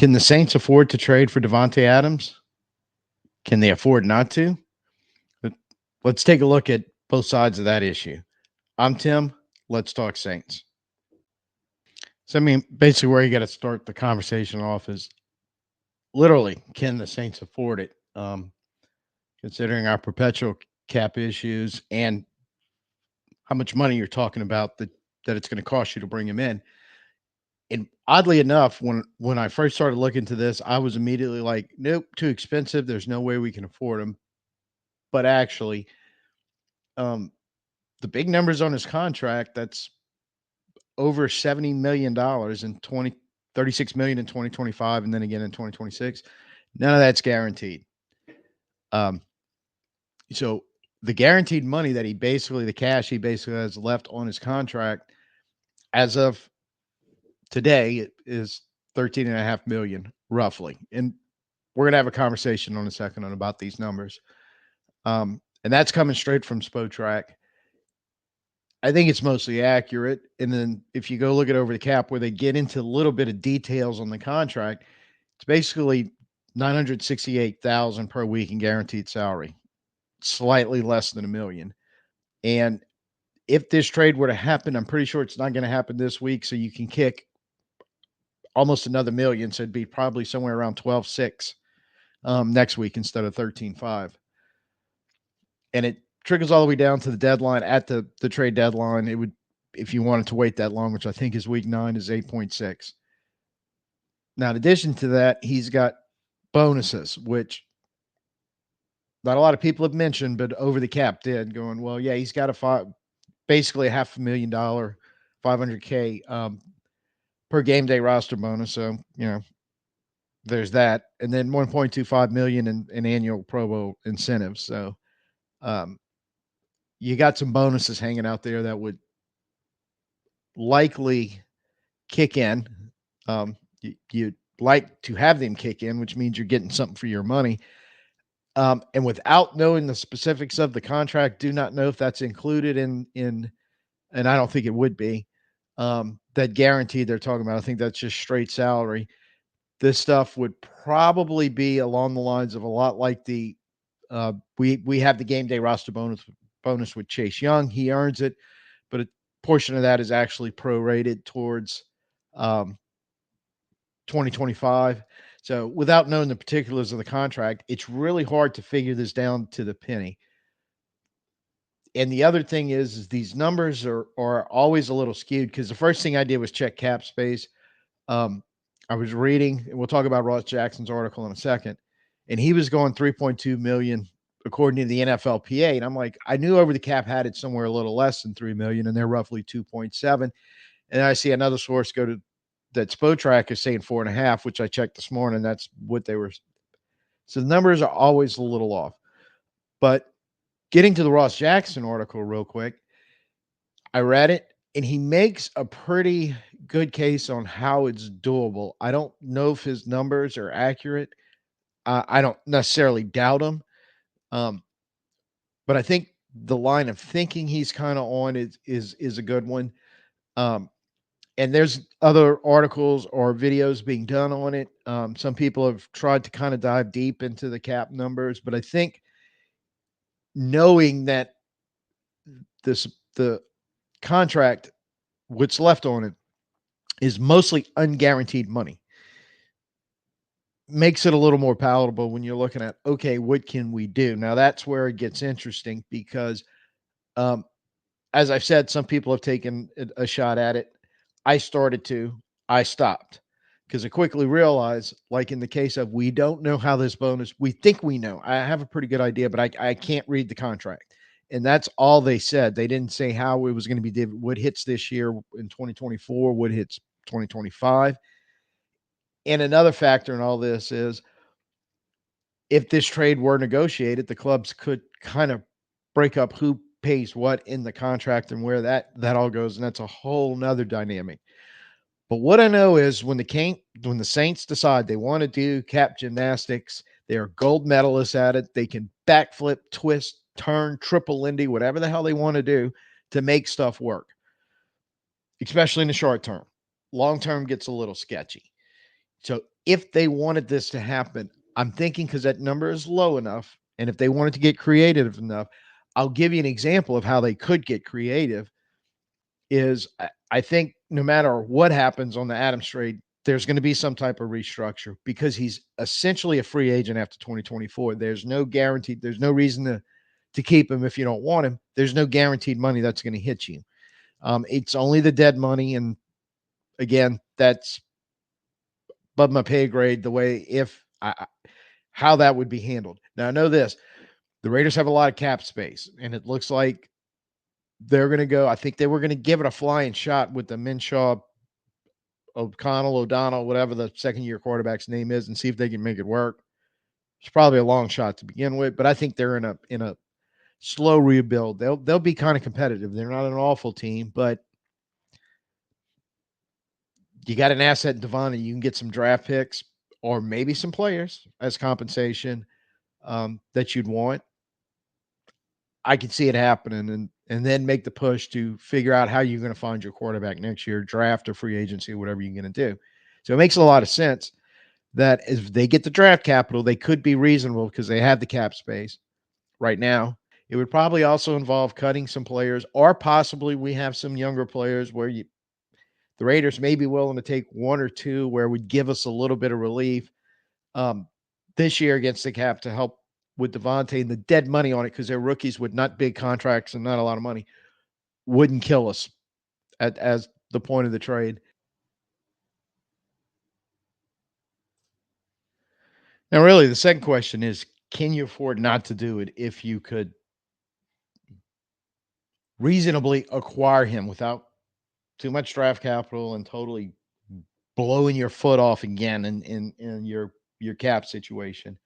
Can the Saints afford to trade for Davante Adams? Can they afford not to? But let's take a look at both sides of that issue. I'm Tim. Let's talk Saints. So, I mean, basically, where you got to start the conversation off is literally, can the Saints afford it? Considering our perpetual cap issues and how much money you're talking about that it's going to cost you to bring him in. And oddly enough, when I first started looking into this, I was immediately like, nope, too expensive. There's no way we can afford him. But actually, um, the big numbers on his contract, that's over $70 million in 36 million in 2025, and then again in 2026. None of that's guaranteed. Um, so the guaranteed money that the cash he basically has left on his contract as of today it is 13.5 million roughly. And we're gonna have a conversation on a second on about these numbers. And that's coming straight from Spotrac. I think it's mostly accurate. And then if you go look at over the cap where they get into a little bit of details on the contract, it's basically 968,000 per week in guaranteed salary, slightly less than a million. And if this trade were to happen, I'm pretty sure it's not going to happen this week. So you can kick almost another million. So it'd be probably somewhere around 12.6 next week instead of 13.5. And it trickles all the way down to the deadline at the trade deadline. It would, if you wanted to wait that long, which I think is week 9, is 8.6. Now, in addition to that, he's got bonuses, which not a lot of people have mentioned, but over the cap did, going, well, yeah, he's got basically a $500,000, 500K per game day roster bonus. So, there's that. And then 1.25 million in annual Pro Bowl incentives. So, you got some bonuses hanging out there that would likely kick in. You'd like to have them kick in, which means you're getting something for your money. And without knowing the specifics of the contract, do not know if that's included in, and I don't think it would be, that guarantee they're talking about. I think that's just straight salary. This stuff would probably be along the lines of a lot like we have the game day roster bonus with Chase Young. He earns it, but a portion of that is actually prorated towards 2025. So without knowing the particulars of the contract, it's really hard to figure this down to the penny. And the other thing is these numbers are always a little skewed because the first thing I did was check cap space. I was reading, and we'll talk about Ross Jackson's article in a second, and he was going 3.2 million according to the NFLPA. And I'm like, I knew over the cap had it somewhere a little less than 3 million, and they're roughly 2.7. And I see another source go to that Spotrac is saying 4.5, which I checked this morning. That's what they were. So the numbers are always a little off. But getting to the Ross Jackson article real quick, I read it, and he makes a pretty good case on how it's doable. I don't know if his numbers are accurate. I don't necessarily doubt them. But I think the line of thinking he's kind of on is a good one. And there's other articles or videos being done on it. Some people have tried to kind of dive deep into the cap numbers, but I think knowing that the contract, what's left on it, is mostly unguaranteed money, makes it a little more palatable when you're looking at, okay, what can we do? Now that's where it gets interesting because, as I've said, some people have taken a shot at it. I stopped because I quickly realized, like in the case of, we don't know how this bonus, we think we know. I have a pretty good idea, but I can't read the contract. And that's all they said. They didn't say how it was going to be, what hits this year in 2024, what hits 2025. And another factor in all this is if this trade were negotiated, the clubs could kind of break up who pays what in the contract and where that all goes. And that's a whole nother dynamic. But what I know is when the Saints decide they want to do cap gymnastics, they're gold medalists at it. They can backflip, twist, turn, triple Lindy, whatever the hell they want to do to make stuff work, especially in the short term. Long term gets a little sketchy. So if they wanted this to happen, I'm thinking because that number is low enough, and if they wanted to get creative enough, I'll give you an example of how they could get creative. Is I think no matter what happens on the Adams trade, there's going to be some type of restructure because he's essentially a free agent after 2024. There's no guarantee. There's no reason to keep him if you don't want him. There's no guaranteed money that's going to hit you. It's only the dead money, and again, that's above my pay grade. The way if how that would be handled. Now I know this: the Raiders have a lot of cap space, and it looks like they're going to go. I think they were going to give it a flying shot with the Minshaw, O'Donnell, whatever the second year quarterback's name is, and see if they can make it work. It's probably a long shot to begin with, but I think they're in a slow rebuild. They'll be kind of competitive. They're not an awful team, but you got an asset in Davante. You can get some draft picks or maybe some players as compensation that you'd want. I could see it happening, and then make the push to figure out how you're going to find your quarterback next year, draft or free agency, whatever you're going to do. So it makes a lot of sense that if they get the draft capital, they could be reasonable because they have the cap space right now. It would probably also involve cutting some players, or possibly we have some younger players where the Raiders may be willing to take one or two where would give us a little bit of relief um, this year against the cap to help with Davante, and the dead money on it because they're rookies with not big contracts and not a lot of money wouldn't kill us as the point of the trade. Now, really, the second question is, can you afford not to do it if you could reasonably acquire him without too much draft capital and totally blowing your foot off again in your cap situation?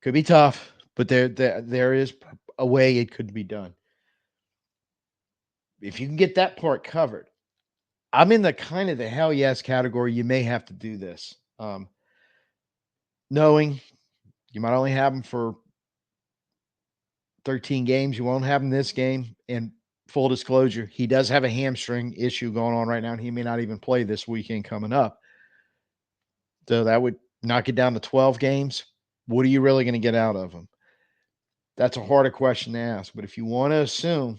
Could be tough, but there is a way it could be done. If you can get that part covered, I'm in the kind of the hell yes category. You may have to do this, knowing you might only have him for 13 games. You won't have him this game. And full disclosure, he does have a hamstring issue going on right now, and he may not even play this weekend coming up. So that would knock it down to 12 games. What are you really going to get out of him? That's a harder question to ask. But if you want to assume,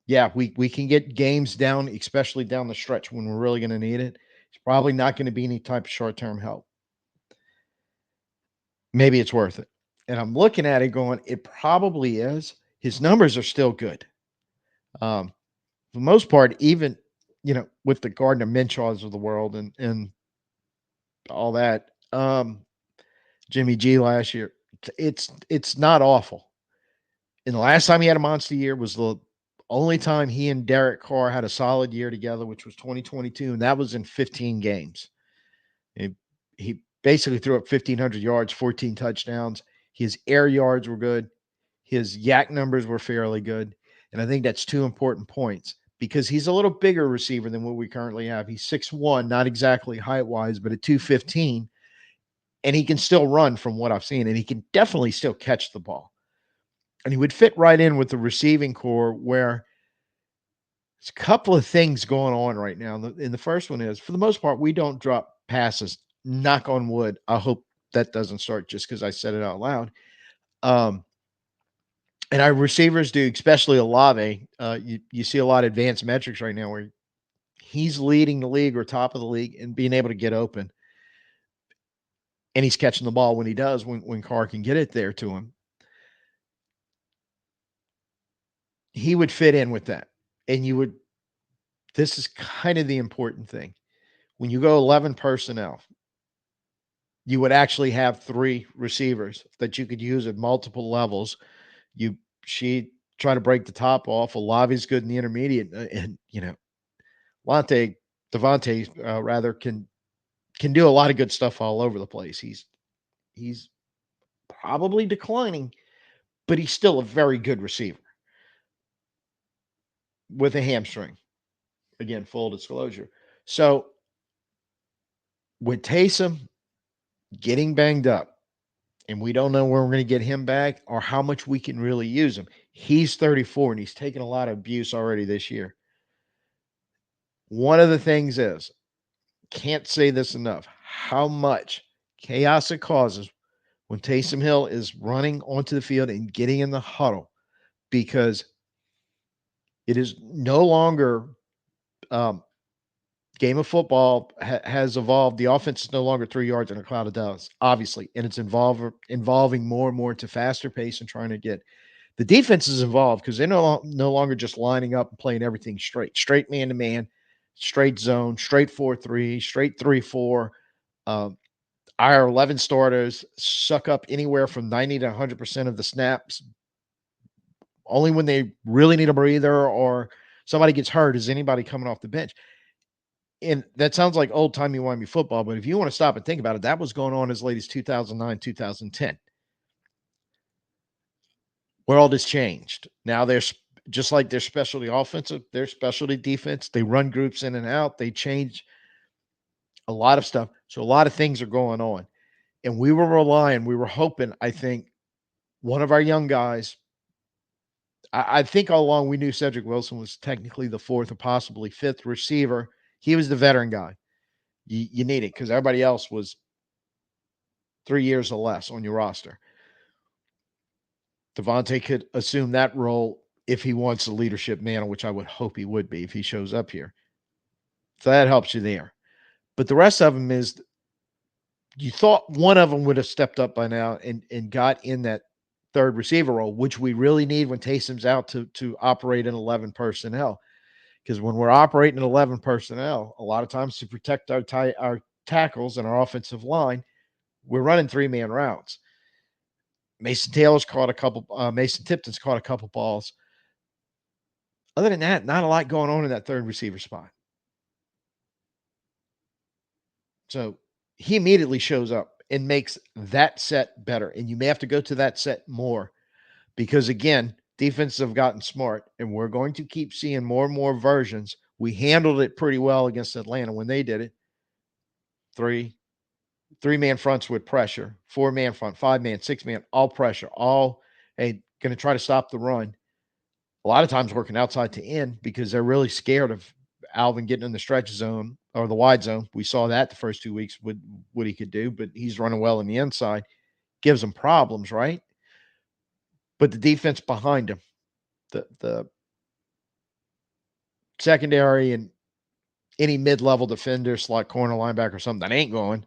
yeah, we can get games down, especially down the stretch when we're really going to need it. It's probably not going to be any type of short term help. Maybe it's worth it. And I'm looking at it going, it probably is. His numbers are still good. For the most part, even with the Gardner Minshaws of the world and all that, Jimmy G last year, it's not awful. And the last time he had a monster year was the only time he and Derek Carr had a solid year together, which was 2022, and that was in 15 games. He basically threw up 1,500 yards, 14 touchdowns. His air yards were good. His yak numbers were fairly good. And I think that's two important points because he's a little bigger receiver than what we currently have. He's 6'1", not exactly height wise, but at 215. And he can still run from what I've seen. And he can definitely still catch the ball. And he would fit right in with the receiving core where there's a couple of things going on right now. And the first one is, for the most part, we don't drop passes. Knock on wood. I hope that doesn't start just because I said it out loud. And our receivers do, especially Olave. You see a lot of advanced metrics right now where he's leading the league or top of the league and being able to get open. And he's catching the ball when he does, when Carr can get it there to him. He would fit in with that. And this is kind of the important thing. When you go 11 personnel, you would actually have 3 receivers that you could use at multiple levels. She try to break the top off. Olave's good in the intermediate, and Davante rather can do a lot of good stuff all over the place. He's probably declining, but he's still a very good receiver with a hamstring. Again, full disclosure. So with Taysom getting banged up, and we don't know where we're going to get him back or how much we can really use him. He's 34 and he's taken a lot of abuse already this year. One of the things is Can't say this enough. How much chaos it causes when Taysom Hill is running onto the field and getting in the huddle, because it is no longer um, game of football has evolved. The offense is no longer 3 yards in a cloud of dust, obviously, and it's involving more and more into faster pace and trying to get the defense is involved because they're no longer just lining up and playing everything straight man to man, straight zone, straight 4-3, straight 3-4. Um, our 11 starters suck up anywhere from 90 to 100% of the snaps. Only when they really need a breather or somebody gets hurt is anybody coming off the bench. And that sounds like old timey wimey football, but if you want to stop and think about it, that was going on as late as 2009, 2010. World has changed. Now there's just like their specialty offensive, their specialty defense. They run groups in and out. They change a lot of stuff. So a lot of things are going on. And we were hoping, I think, one of our young guys, I think all along we knew Cedric Wilson was technically the fourth or possibly fifth receiver. He was the veteran guy. You need it because everybody else was 3 years or less on your roster. Davante could assume that role if he wants a leadership mantle, which I would hope he would be if he shows up here. So that helps you there. But the rest of them is you thought one of them would have stepped up by now and got in that third receiver role, which we really need when Taysom's out to operate in 11 personnel. Because when we're operating in 11 personnel, a lot of times to protect our tackles and our offensive line, we're running 3-man routes. Mason Tipton's caught a couple balls. Other than that, not a lot going on in that third receiver spot. So he immediately shows up and makes that set better. And you may have to go to that set more because, again, defenses have gotten smart and we're going to keep seeing more and more versions. We handled it pretty well against Atlanta when they did it. Three-man fronts with pressure, 4-man front, 5-man, 6-man, all pressure, all going to try to stop the run. A lot of times working outside to in because they're really scared of Alvin getting in the stretch zone or the wide zone. We saw that the first 2 weeks with what he could do, but he's running well on the inside, gives them problems, right? But the defense behind him, the secondary and any mid-level defenders like corner, linebacker, or something that ain't going,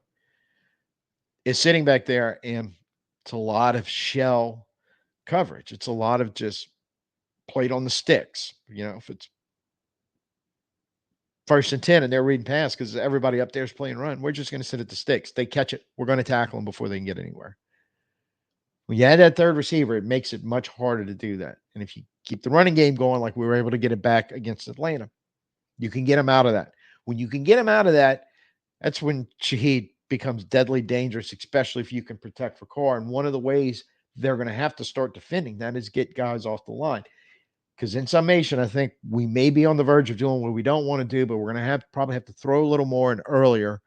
is sitting back there, and it's a lot of shell coverage. It's a lot of just played on the sticks. If it's 1st and 10 and they're reading pass because everybody up there is playing run, we're just going to sit at the sticks. They catch it. We're going to tackle them before they can get anywhere. When you add that third receiver, it makes it much harder to do that. And if you keep the running game going like we were able to get it back against Atlanta, you can get them out of that. When you can get them out of that, that's when Shaheed becomes deadly dangerous, especially if you can protect for Carr. And one of the ways they're going to have to start defending that is get guys off the line. Because in summation, I think we may be on the verge of doing what we don't want to do, but we're going to probably have to throw a little more and earlier,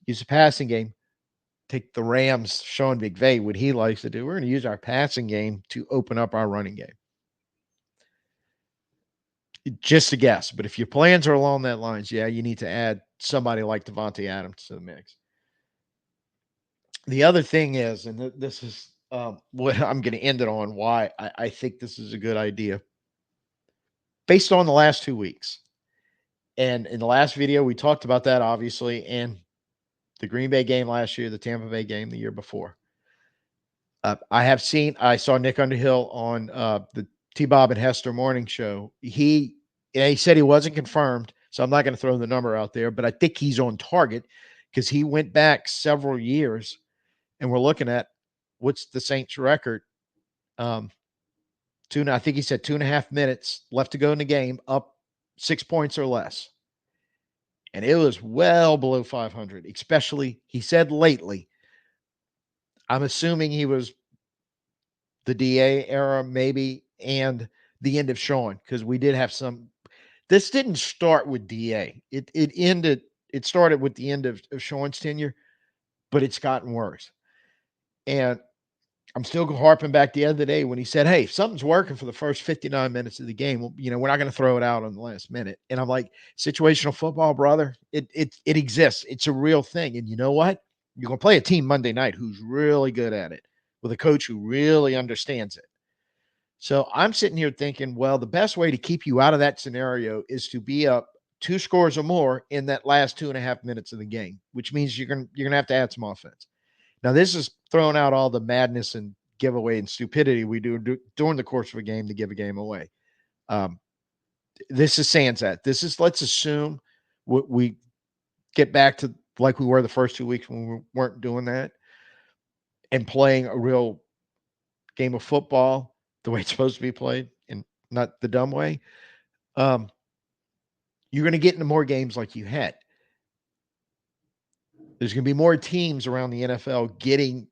use the passing game, take the Rams, Sean McVay, what he likes to do. We're going to use our passing game to open up our running game. Just a guess, but if your plans are along that lines, yeah, you need to add somebody like Davante Adams to the mix. The other thing is, and this is what I'm going to end it on, why I think this is a good idea. Based on the last 2 weeks, and in the last video, we talked about that, obviously, and the Green Bay game last year, the Tampa Bay game the year before. I saw Nick Underhill on the T-Bob and Hester morning show. He said he wasn't confirmed, so I'm not going to throw the number out there, but I think he's on target because he went back several years, and we're looking at what's the Saints record. I think he said 2.5 minutes left to go in the game, up 6 points or less. And it was well below 500, especially, he said lately. I'm assuming he was the DA era, maybe, and the end of Sean, because we did have some. This didn't start with DA. It started with the end of Sean's tenure, but it's gotten worse. And I'm still harping back the other day when he said, "Hey, if something's working for the first 59 minutes of the game, well, we're not going to throw it out on the last minute." And I'm like, "Situational football, brother, it exists. It's a real thing. And you know what? You're going to play a team Monday night who's really good at it with a coach who really understands it." So I'm sitting here thinking, well, the best way to keep you out of that scenario is to be up 2 scores or more in that last 2.5 minutes of the game, which means you're gonna have to add some offense. Now, this is throwing out all the madness and giveaway and stupidity we do during the course of a game to give a game away. Um, this is sans that. This is let's assume we get back to like we were the first 2 weeks when we weren't doing that and playing a real game of football the way it's supposed to be played and not the dumb way. Um, you're going to get into more games like you had. There's going to be more teams around the NFL getting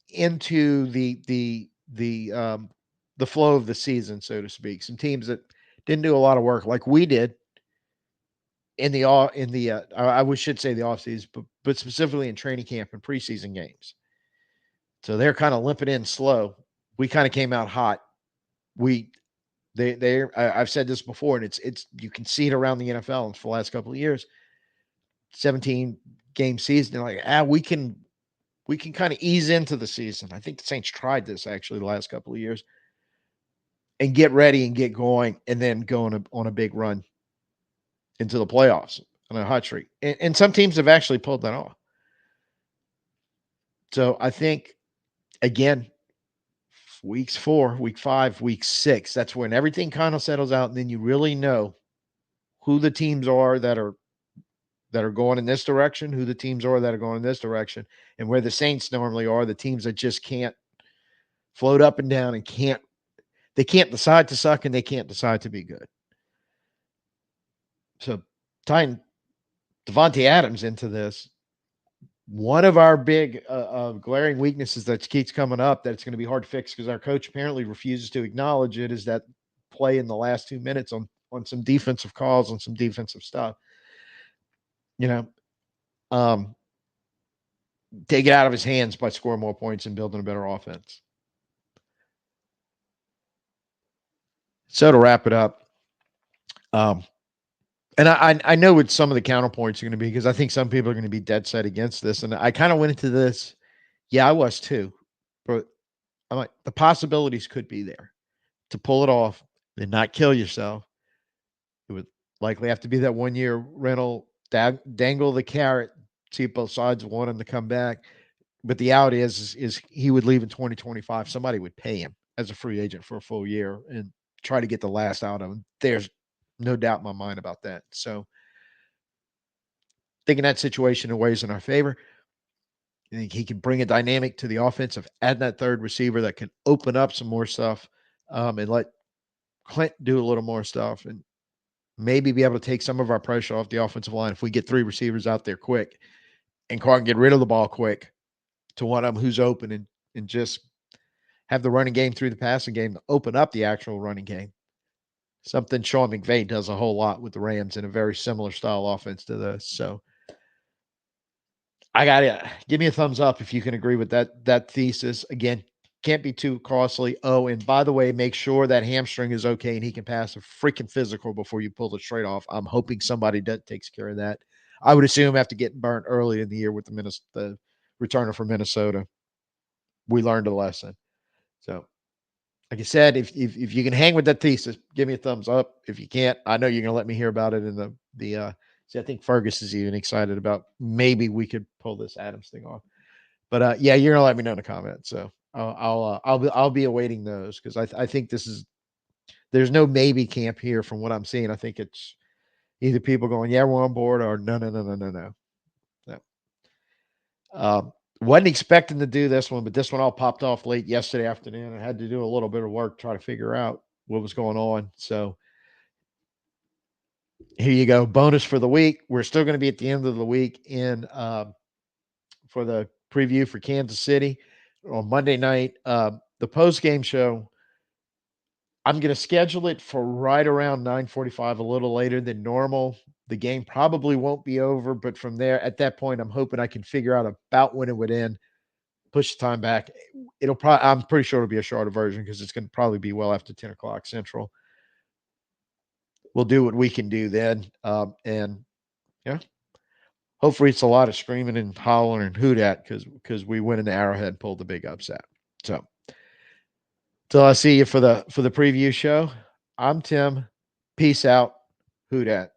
into the flow of the season, so to speak. Some teams that didn't do a lot of work like we did I should say the off season, but specifically in training camp and preseason games. So they're kind of limping in slow. We kind of came out hot. We I've said this before, and it's you can see it around the NFL for the last couple of years. 17 game season, they're like, we can kind of ease into the season. I think the Saints tried this actually the last couple of years and get ready and get going and then go on a big run into the playoffs on a hot streak. And some teams have actually pulled that off. So I think, again, weeks 4, week 5, week 6, that's when everything kind of settles out. And then you really know who the teams are that are going in this direction, who the teams are that are going in this direction, and where the Saints normally are, the teams that just can't float up and down and can't decide to suck and they can't decide to be good. So tying Davante Adams into this, one of our big glaring weaknesses that keeps coming up that it's going to be hard to fix because our coach apparently refuses to acknowledge it is that play in the last 2 minutes on some defensive calls, on some defensive stuff. You know, um, take it out of his hands by scoring more points and building a better offense. So to wrap it up, um, and I know what some of the counterpoints are going to be because I think some people are going to be dead set against this, and I kind of went into this. Yeah, I was too, but I'm like the possibilities could be there to pull it off and not kill yourself. It would likely have to be that 1 year rental, dangle the carrot, see if both sides want him to come back. But the reality is he would leave in 2025. Somebody would pay him as a free agent for a full year and try to get the last out of him. There's no doubt in my mind about that. So thinking that situation in ways in our favor. I think he can bring a dynamic to the offense of add that third receiver that can open up some more stuff and let Clint do a little more stuff and maybe be able to take some of our pressure off the offensive line if we get 3 receivers out there quick and Carr can get rid of the ball quick to one of them who's open and just have the running game through the passing game to open up the actual running game. Something Sean McVay does a whole lot with the Rams in a very similar style offense to this. So I got it. Give me a thumbs up if you can agree with that thesis. Again, can't be too costly. Oh, and by the way, make sure that hamstring is okay and he can pass a freaking physical before you pull the straight off. I'm hoping somebody takes care of that. I would assume after getting burnt early in the year with the returner from Minnesota, we learned a lesson. So, like I said, if you can hang with that thesis, give me a thumbs up. If you can't, I know you're going to let me hear about it in the. See, I think Fergus is even excited about maybe we could pull this Adams thing off. But yeah, you're gonna let me know in the comments. So I'll be awaiting those because I think there's no maybe camp here from what I'm seeing. I think it's either people going yeah we're on board or no. No. Wasn't expecting to do this one, but this one all popped off late yesterday afternoon. I had to do a little bit of work trying to figure out what was going on. So here you go, bonus for the week. We're still going to be at the end of the week in for the preview for Kansas City on Monday night. The post game show, I'm going to schedule it for right around 9:45, a little later than normal. The game probably won't be over, but from there, at that point, I'm hoping I can figure out about when it would end. push the time back. It'll probably, I'm pretty sure it'll be a shorter version because it's going to probably be well after 10 o'clock Central. We'll do what we can do then. And yeah, hopefully it's a lot of screaming and hollering and hoot at because we went in the Arrowhead and pulled the big upset. So till I see you for the preview show, I'm Tim. Peace out. Hoot at.